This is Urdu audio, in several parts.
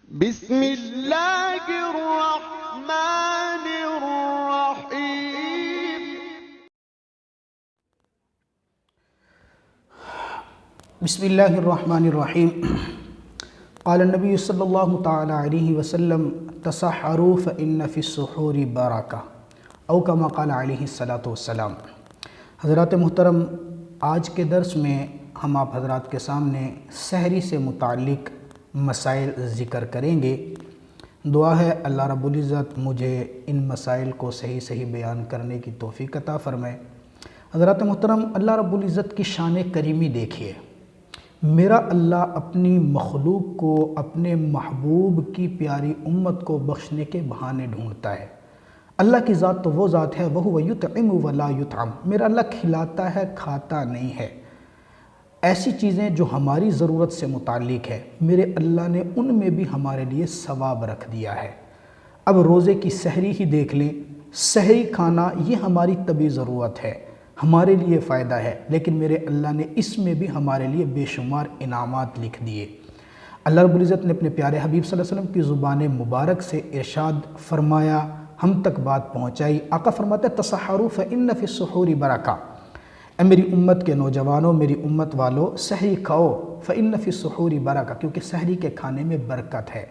بسم اللہ الرحمن الرحیم۔ بسم اللہ الرحمن الرحیم۔ قال النبی صلی اللہ تعالی علیہ وسلم تصحروا فإن فی السحور برکہ، او کما قال علیہ الصلاۃ والسلام۔ حضرات محترم، آج کے درس میں ہم آپ حضرات کے سامنے سحری سے متعلق مسائل ذکر کریں گے۔ دعا ہے اللہ رب العزت مجھے ان مسائل کو صحیح بیان کرنے کی توفیق عطا فرمائے۔ حضرات محترم، اللہ رب العزت کی شان کریمی دیکھیے۔ میرا اللہ اپنی مخلوق کو، اپنے محبوب کی پیاری امت کو بخشنے کے بہانے ڈھونڈتا ہے۔ اللہ کی ذات تو وہ ذات ہے وَهُوَ يُطْعِمُ وَلَا يُطْعَمُ، میرا اللہ کھلاتا ہے کھاتا نہیں ہے۔ ایسی چیزیں جو ہماری ضرورت سے متعلق ہے، میرے اللہ نے ان میں بھی ہمارے لیے ثواب رکھ دیا ہے۔ اب روزے کی سحری ہی دیکھ لیں، سحری کھانا یہ ہماری طبعی ضرورت ہے، ہمارے لیے فائدہ ہے، لیکن میرے اللہ نے اس میں بھی ہمارے لیے بے شمار انعامات لکھ دیے۔ اللہ رب العزت نے اپنے پیارے حبیب صلی اللہ علیہ وسلم کی زبان مبارک سے ارشاد فرمایا، ہم تک بات پہنچائی۔ آقا فرماتے ہیں تصحروا فإن فی السحور برکہ، اے میری امت کے نوجوانوں، میری امت والو، سحری کھاؤ، فإن فی السحور برکہ، کیونکہ سحری کے کھانے میں برکت ہے۔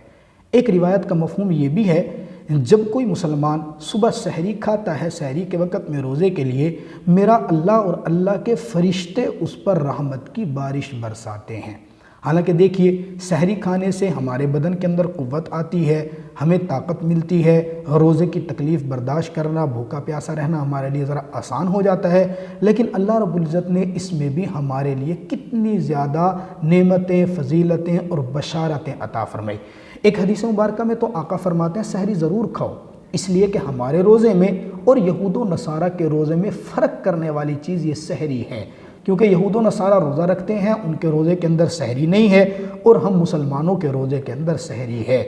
ایک روایت کا مفہوم یہ بھی ہے، جب کوئی مسلمان صبح سحری کھاتا ہے، سحری کے وقت میں روزے کے لیے، میرا اللہ اور اللہ کے فرشتے اس پر رحمت کی بارش برساتے ہیں۔ حالانکہ دیکھیے، سحری کھانے سے ہمارے بدن کے اندر قوت آتی ہے، ہمیں طاقت ملتی ہے، روزے کی تکلیف برداشت کرنا، بھوکا پیاسا رہنا ہمارے لیے ذرا آسان ہو جاتا ہے، لیکن اللہ رب العزت نے اس میں بھی ہمارے لیے کتنی زیادہ نعمتیں، فضیلتیں اور بشارتیں عطا فرمائی۔ ایک حدیث مبارکہ میں تو آقا فرماتے ہیں سحری ضرور کھاؤ، اس لیے کہ ہمارے روزے میں اور یہود و نصارہ کے روزے میں فرق کرنے والی چیز یہ سحری ہے، کیونکہ یہود و نصارہ روزہ رکھتے ہیں، ان کے روزے کے اندر سحری نہیں ہے، اور ہم مسلمانوں کے روزے کے اندر سحری ہے۔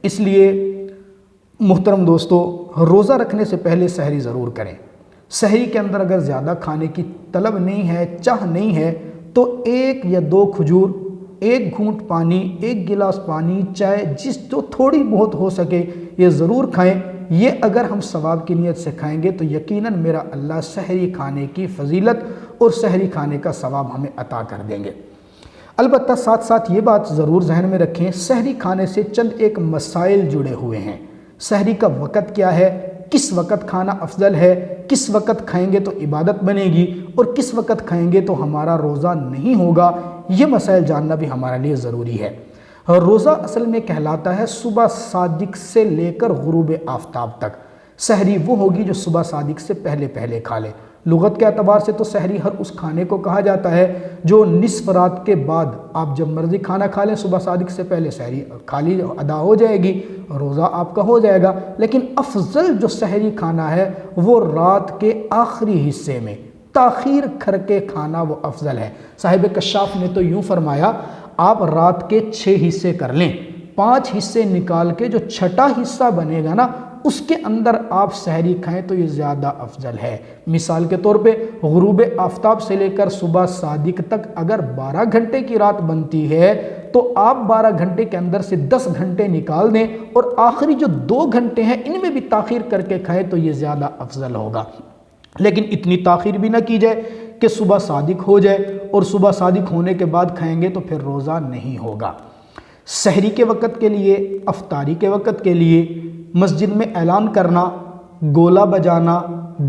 اس لیے محترم دوستو، روزہ رکھنے سے پہلے سحری ضرور کریں۔ سحری کے اندر اگر زیادہ کھانے کی طلب نہیں ہے، چاہ نہیں ہے، تو 1 یا 2 کھجور، 1 گھونٹ پانی، 1 گلاس پانی، چائے، جو تھوڑی بہت ہو سکے یہ ضرور کھائیں۔ یہ اگر ہم ثواب کی نیت سے کھائیں گے تو یقیناً میرا اللہ سحری کھانے کی فضیلت اور سحری کھانے کا ثواب ہمیں عطا کر دیں گے۔ البتہ ساتھ ساتھ یہ بات ضرور ذہن میں رکھیں، سحری کھانے سے چند ایک مسائل جڑے ہوئے ہیں۔ سحری کا وقت کیا ہے، کس وقت کھانا افضل ہے، کس وقت کھائیں گے تو عبادت بنے گی، اور کس وقت کھائیں گے تو ہمارا روزہ نہیں ہوگا، یہ مسائل جاننا بھی ہمارے لیے ضروری ہے۔ روزہ اصل میں کہلاتا ہے صبح صادق سے لے کر غروب آفتاب تک۔ سحری وہ ہوگی جو صبح صادق سے پہلے کھا لے۔ لغت کے اعتبار سے تو سحری ہر اس کھانے کو کہا جاتا ہے جو نصف رات کے بعد، آپ جب مرضی کھانا کھا لیں، صبح صادق سے پہلے سحری کھالی ادا ہو جائے گی، روزہ آپ کا ہو جائے گا۔ لیکن افضل جو سحری کھانا ہے وہ رات کے آخری حصے میں تاخیر کر کے کھانا وہ افضل ہے۔ صاحب کشاف نے تو یوں فرمایا، آپ رات کے 6 حصے کر لیں، 5 حصے نکال کے جو چھٹا حصہ بنے گا نا، اس کے اندر آپ سحری کھائیں تو یہ زیادہ افضل ہے۔ مثال کے طور پہ غروب آفتاب سے لے کر صبح صادق تک اگر 12 گھنٹے کی رات بنتی ہے تو آپ 12 گھنٹے کے اندر سے 10 گھنٹے نکال دیں، اور آخری جو 2 گھنٹے ہیں ان میں بھی تاخیر کر کے کھائیں تو یہ زیادہ افضل ہوگا۔ لیکن اتنی تاخیر بھی نہ کی جائے کہ صبح صادق ہو جائے، اور صبح صادق ہونے کے بعد کھائیں گے تو پھر روزہ نہیں ہوگا۔ سحری کے وقت کے لیے، افطاری کے وقت کے لیے مسجد میں اعلان کرنا، گولا بجانا،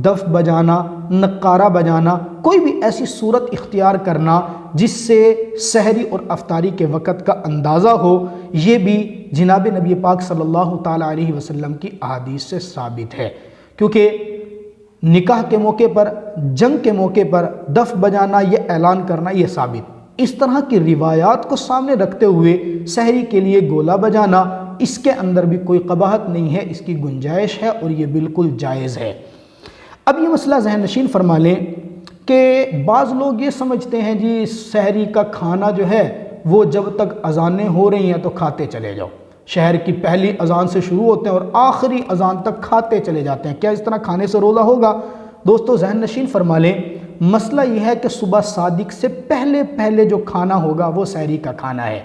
دف بجانا، نقارہ بجانا، کوئی بھی ایسی صورت اختیار کرنا جس سے سحری اور افطاری کے وقت کا اندازہ ہو، یہ بھی جناب نبی پاک صلی اللہ تعالیٰ علیہ وسلم کی احادیث سے ثابت ہے۔ کیونکہ نکاح کے موقع پر، جنگ کے موقع پر دف بجانا، یہ اعلان کرنا، یہ ثابت۔ اس طرح کی روایات کو سامنے رکھتے ہوئے سحری کے لیے گولا بجانا، اس کے اندر بھی کوئی قباحت نہیں ہے، اس کی گنجائش ہے اور یہ بالکل جائز ہے۔ اب یہ مسئلہ ذہن نشین فرما لیں کہ بعض لوگ یہ سمجھتے ہیں جی سحری کا کھانا جو ہے وہ جب تک اذانیں ہو رہی ہیں تو کھاتے چلے جاؤ، شہر کی پہلی اذان سے شروع ہوتے ہیں اور آخری اذان تک کھاتے چلے جاتے ہیں، کیا اس طرح کھانے سے روزہ ہوگا؟ دوستو ذہن نشین فرما لیں، مسئلہ یہ ہے کہ صبح صادق سے پہلے جو کھانا ہوگا وہ سحری کا کھانا ہے۔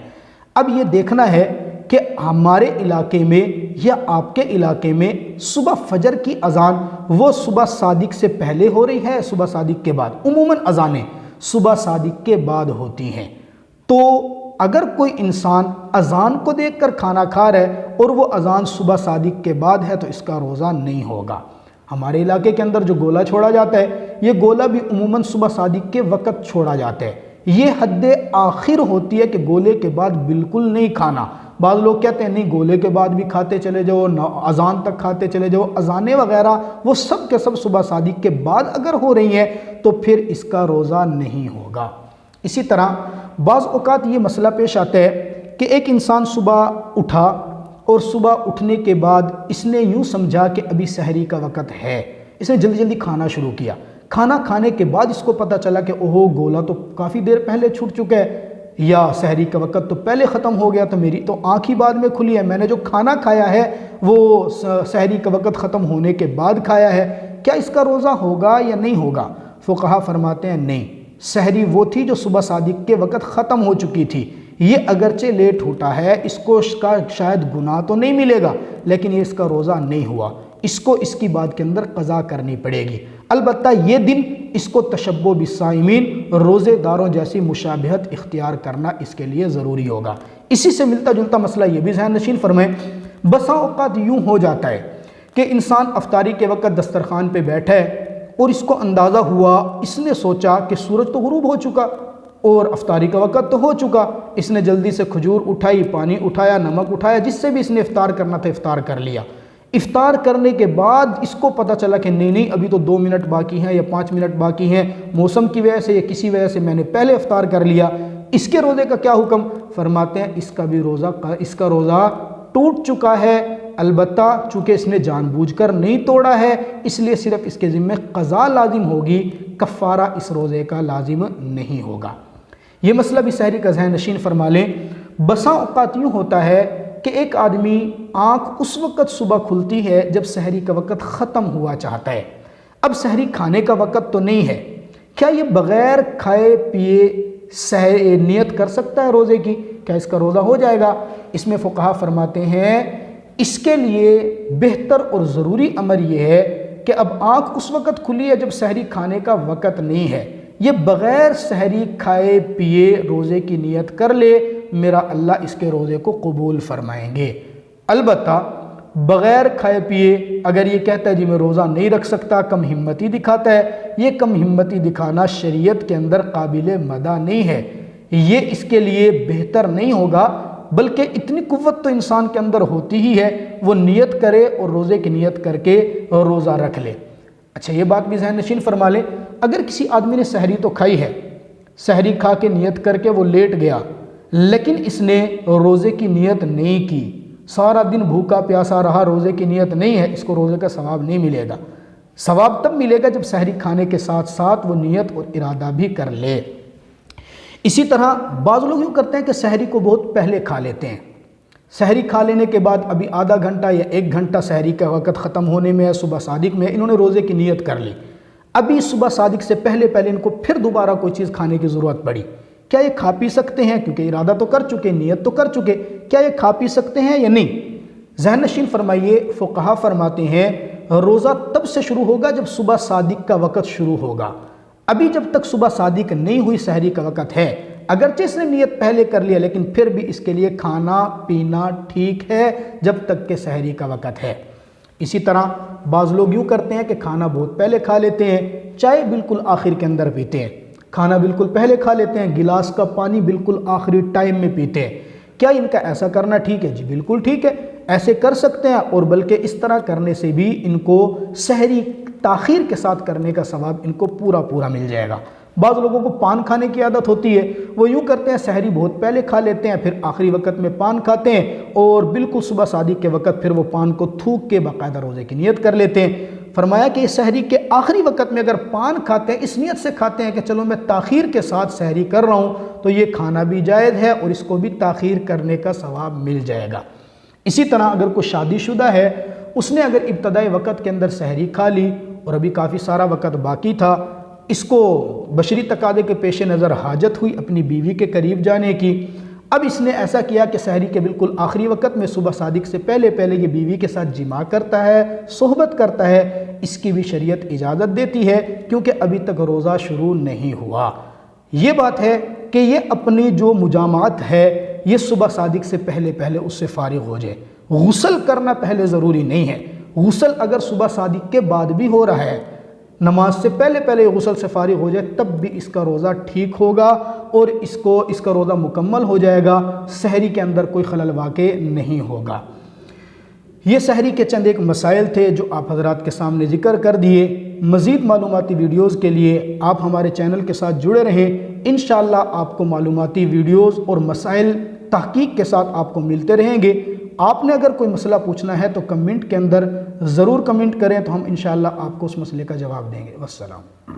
اب یہ دیکھنا ہے کہ ہمارے علاقے میں یا آپ کے علاقے میں صبح فجر کی اذان وہ صبح صادق سے پہلے ہو رہی ہے، صبح صادق کے بعد؟ عموماً اذانیں صبح صادق کے بعد ہوتی ہیں۔ تو اگر کوئی انسان اذان کو دیکھ کر کھانا کھا رہا ہے اور وہ اذان صبح صادق کے بعد ہے تو اس کا روزہ نہیں ہوگا۔ ہمارے علاقے کے اندر جو گولا چھوڑا جاتا ہے، یہ گولا بھی عموماً صبح صادق کے وقت چھوڑا جاتا ہے۔ یہ حد آخر ہوتی ہے کہ گولے کے بعد بالکل نہیں کھانا۔ بعض لوگ کہتے ہیں نہیں، گولے کے بعد بھی کھاتے چلے جاؤ، اذان تک کھاتے چلے جاؤ۔ اذانیں وغیرہ وہ سب کے سب صبح صادق کے بعد اگر ہو رہی ہیں تو پھر اس کا روزہ نہیں ہوگا۔ اسی طرح بعض اوقات یہ مسئلہ پیش آتا ہے کہ ایک انسان صبح اٹھا اور صبح اٹھنے کے بعد اس نے یوں سمجھا کہ ابھی سحری کا وقت ہے، اس نے جلدی جلدی کھانا شروع کیا۔ کھانا کھانے کے بعد اس کو پتہ چلا کہ اوہو گولا تو کافی دیر پہلے چھوٹ چکا ہے، یا سحری کا وقت تو پہلے ختم ہو گیا، تو میری تو آنکھ ہی بعد میں کھلی ہے، میں نے جو کھانا کھایا ہے وہ سحری کا وقت ختم ہونے کے بعد کھایا ہے، کیا اس کا روزہ ہوگا یا نہیں ہوگا؟ فقہا فرماتے ہیں نہیں، سحری وہ تھی جو صبح صادق کے وقت ختم ہو چکی تھی۔ یہ اگرچہ لیٹ اٹھا ہے، اس کو شاید گناہ تو نہیں ملے گا، لیکن یہ اس کا روزہ نہیں ہوا، اس کو اس کی بات کے اندر قضا کرنی پڑے گی۔ البتہ یہ دن اس کو تشبہ بالصائمین، روزے داروں جیسی مشابہت اختیار کرنا اس کے لیے ضروری ہوگا۔ اسی سے ملتا جلتا مسئلہ یہ بھی ذہن نشین فرمائیں، بسا اوقات یوں ہو جاتا ہے کہ انسان افطاری کے وقت دسترخوان پہ بیٹھا ہے اور اس کو اندازہ ہوا، اس نے سوچا کہ سورج تو غروب ہو چکا اور افطاری کا وقت تو ہو چکا، اس نے جلدی سے کھجور اٹھائی، پانی اٹھایا، نمک اٹھایا، جس سے بھی اس نے افطار کرنا تھا افطار کر لیا۔ افطار کرنے کے بعد اس کو پتہ چلا کہ نہیں ابھی تو 2 منٹ باقی ہیں یا 5 منٹ باقی ہیں، موسم کی وجہ سے یا کسی وجہ سے میں نے پہلے افطار کر لیا، اس کے روزے کا کیا حکم؟ فرماتے ہیں اس کا روزہ ٹوٹ چکا ہے، البتہ چونکہ اس نے جان بوجھ کر نہیں توڑا ہے اس لیے صرف اس کے ذمہ قضا لازم ہوگی، کفارہ اس روزے کا لازم نہیں ہوگا۔ یہ مسئلہ بھی سحری کا ذہن نشین فرما لیں۔ بسا اوقات یوں ہوتا ہے کہ ایک آدمی آنکھ اس وقت صبح کھلتی ہے جب سحری کا وقت ختم ہوا چاہتا ہے، اب سحری کھانے کا وقت تو نہیں ہے، کیا یہ بغیر کھائے پیے نیت کر سکتا ہے روزے کی؟ کیا اس کا روزہ ہو جائے گا؟ اس میں فقہا فرماتے ہیں اس کے لیے بہتر اور ضروری امر یہ ہے کہ اب آنکھ اس وقت کھلی ہے جب سحری کھانے کا وقت نہیں ہے، یہ بغیر سحری کھائے پیے روزے کی نیت کر لے، میرا اللہ اس کے روزے کو قبول فرمائیں گے۔ البتہ بغیر کھائے پیے اگر یہ کہتا ہے جی میں روزہ نہیں رکھ سکتا، کم ہمتی دکھاتا ہے، یہ کم ہمتی دکھانا شریعت کے اندر قابل مدح نہیں ہے، یہ اس کے لیے بہتر نہیں ہوگا، بلکہ اتنی قوت تو انسان کے اندر ہوتی ہی ہے، وہ نیت کرے اور روزے کی نیت کر کے روزہ رکھ لے۔ اچھا یہ بات بھی ذہن نشین فرما لیں، اگر کسی آدمی نے سحری تو کھائی ہے، سحری کھا کے نیت کر کے وہ لیٹ گیا، لیکن اس نے روزے کی نیت نہیں کی، سارا دن بھوکا پیاسا رہا، روزے کی نیت نہیں ہے، اس کو روزے کا ثواب نہیں ملے گا۔ ثواب تب ملے گا جب سحری کھانے کے ساتھ ساتھ وہ نیت اور ارادہ بھی کر لے۔ اسی طرح بعض لوگ یوں کرتے ہیں کہ سحری کو بہت پہلے کھا لیتے ہیں، سحری کھا لینے کے بعد ابھی آدھا گھنٹہ یا 1 گھنٹہ سحری کا وقت ختم ہونے میں ہے، صبح صادق میں انہوں نے روزے کی نیت کر لی، ابھی صبح صادق سے پہلے ان کو پھر دوبارہ کوئی چیز کھانے کی ضرورت پڑی، کیا یہ کھا پی سکتے ہیں؟ کیونکہ ارادہ تو کر چکے، نیت تو کر چکے، کیا یہ کھا پی سکتے ہیں یا نہیں؟ ذہن نشین فرمائیے، فقہا فرماتے ہیں روزہ تب سے شروع ہوگا جب صبح صادق کا وقت شروع ہوگا، ابھی جب تک صبح صادق نہیں ہوئی سحری کا وقت ہے، اگرچہ اس نے نیت پہلے کر لیا لیکن پھر بھی اس کے لیے کھانا پینا ٹھیک ہے جب تک کہ سحری کا وقت ہے۔ اسی طرح بعض لوگ یوں کرتے ہیں کہ کھانا بہت پہلے کھا لیتے ہیں، چائے بالکل آخر کے اندر پیتے ہیں، کھانا بالکل پہلے کھا لیتے ہیں، گلاس کا پانی بالکل آخری ٹائم میں پیتے ہیں، کیا ان کا ایسا کرنا ٹھیک ہے؟ جی بالکل ٹھیک ہے، ایسے کر سکتے ہیں، اور بلکہ اس طرح کرنے سے بھی ان کو سحری تاخیر کے ساتھ کرنے کا ثواب ان کو پورا مل جائے گا۔ بعض لوگوں کو پان کھانے کی عادت ہوتی ہے، وہ یوں کرتے ہیں سحری بہت پہلے کھا لیتے ہیں، پھر آخری وقت میں پان کھاتے ہیں، اور بالکل صبح صادق کے وقت پھر وہ پان کو تھوک کے باقاعدہ روزے کی نیت کر لیتے ہیں۔ فرمایا کہ سحری کے آخری وقت میں اگر پان کھاتے ہیں، اس نیت سے کھاتے ہیں کہ چلو میں تاخیر کے ساتھ سحری کر رہا ہوں، تو یہ کھانا بھی جائز ہے اور اس کو بھی تاخیر کرنے کا ثواب مل جائے گا۔ اسی طرح اگر کوئی شادی شدہ ہے، اس نے اگر ابتدائی وقت کے اندر سحری کھا لی اور ابھی کافی سارا وقت باقی تھا، اس کو بشری تقاضے کے پیش نظر حاجت ہوئی اپنی بیوی کے قریب جانے کی، اب اس نے ایسا کیا کہ سحری کے بالکل آخری وقت میں صبح صادق سے پہلے یہ بیوی کے ساتھ جماع کرتا ہے، صحبت کرتا ہے، اس کی بھی شریعت اجازت دیتی ہے کیونکہ ابھی تک روزہ شروع نہیں ہوا۔ یہ بات ہے کہ یہ اپنی جو مجامعت ہے یہ صبح صادق سے پہلے اس سے فارغ ہو جائے۔ غسل کرنا پہلے ضروری نہیں ہے، غسل اگر صبح صادق کے بعد بھی ہو رہا ہے، نماز سے پہلے غسل سے فارغ ہو جائے، تب بھی اس کا روزہ ٹھیک ہوگا اور اس کا روزہ مکمل ہو جائے گا، سحری کے اندر کوئی خلل واقع نہیں ہوگا۔ یہ سحری کے چند ایک مسائل تھے جو آپ حضرات کے سامنے ذکر کر دیے۔ مزید معلوماتی ویڈیوز کے لیے آپ ہمارے چینل کے ساتھ جڑے رہیں، انشاءاللہ آپ کو معلوماتی ویڈیوز اور مسائل تحقیق کے ساتھ آپ کو ملتے رہیں گے۔ آپ نے اگر کوئی مسئلہ پوچھنا ہے تو کمنٹ کے اندر ضرور کمنٹ کریں، تو ہم انشاءاللہ آپ کو اس مسئلے کا جواب دیں گے۔ والسلام۔